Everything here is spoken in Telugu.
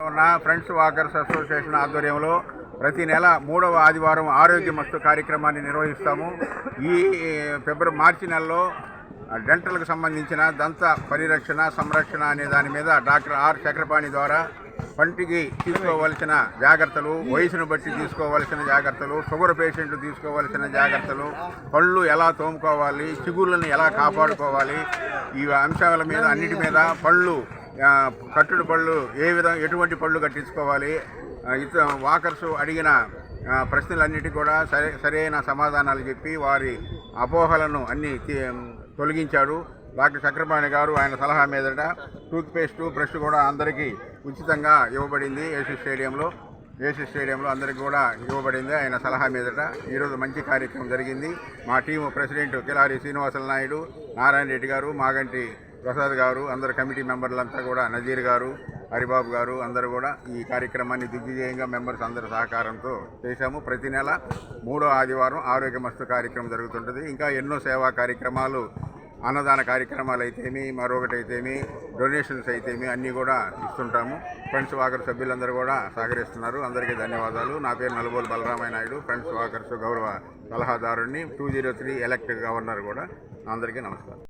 ఉన్న ఫ్రెండ్స్ వాకర్స్ అసోసియేషన్ ఆధ్వర్యంలో ప్రతి నెల 3వ ఆదివారం ఆరోగ్యమస్తు కార్యక్రమాన్ని నిర్వహిస్తాము. ఈ మార్చి నెలలో డెంటల్కు సంబంధించిన దంత పరిరక్షణ సంరక్షణ అనే దాని మీద డాక్టర్ ఆర్ చక్రపాణి ద్వారా పంటికి తీసుకోవలసిన జాగ్రత్తలు, వయసును బట్టి తీసుకోవలసిన జాగ్రత్తలు, షుగర్ పేషెంట్లు తీసుకోవలసిన జాగ్రత్తలు, పళ్ళు ఎలా తోముకోవాలి, చిగుళ్ళని ఎలా కాపాడుకోవాలి, ఈ అంశాల మీద అన్నిటి మీద పళ్ళు కట్టుడు పళ్ళు ఎటువంటి పళ్ళు కట్టించుకోవాలి, వాకర్స్ అడిగిన ప్రశ్నలన్నిటి కూడా సరైన సమాధానాలు చెప్పి వారి అపోహలను అన్నీ తొలగించాడు డాక్టర్ చక్రపాణి గారు. ఆయన సలహా మీదట టూత్పేస్ట్ బ్రష్ కూడా అందరికీ ఉచితంగా ఇవ్వబడింది. ఏసీ స్టేడియంలో అందరికీ కూడా ఇవ్వబడింది ఆయన సలహా మీదట. ఈరోజు మంచి కార్యక్రమం జరిగింది. మా టీము ప్రెసిడెంట్ కిలారి శ్రీనివాసులు నాయుడు, నారాయణ రెడ్డి గారు, మాగంటి ప్రసాద్ గారు, అందరు కమిటీ మెంబర్లంతా కూడా, నజీర్ గారు, హరిబాబు గారు అందరూ కూడా ఈ కార్యక్రమాన్ని దిగ్విజయంగా మెంబర్స్ అందరి సహకారంతో చేశాము. ప్రతి నెల 3వ ఆదివారం ఆరోగ్యమస్తు కార్యక్రమం జరుగుతుంటుంది. ఇంకా ఎన్నో సేవా కార్యక్రమాలు, అన్నదాన కార్యక్రమాలు అయితేమి, మరొకటి అయితేమి, డొనేషన్స్ అయితేమి అన్నీ కూడా ఇస్తుంటాము. ఫ్రెండ్స్ వాకర్ సభ్యులందరూ కూడా సహకరిస్తున్నారు. అందరికీ ధన్యవాదాలు. నా పేరు నలుబోలు బలరామయ్య నాయుడు, ఫ్రెండ్స్ వాకర్స్ గౌరవ సలహాదారుని, 203 ఎలక్ట్ గవర్నర్ కూడా. అందరికీ నమస్కారం.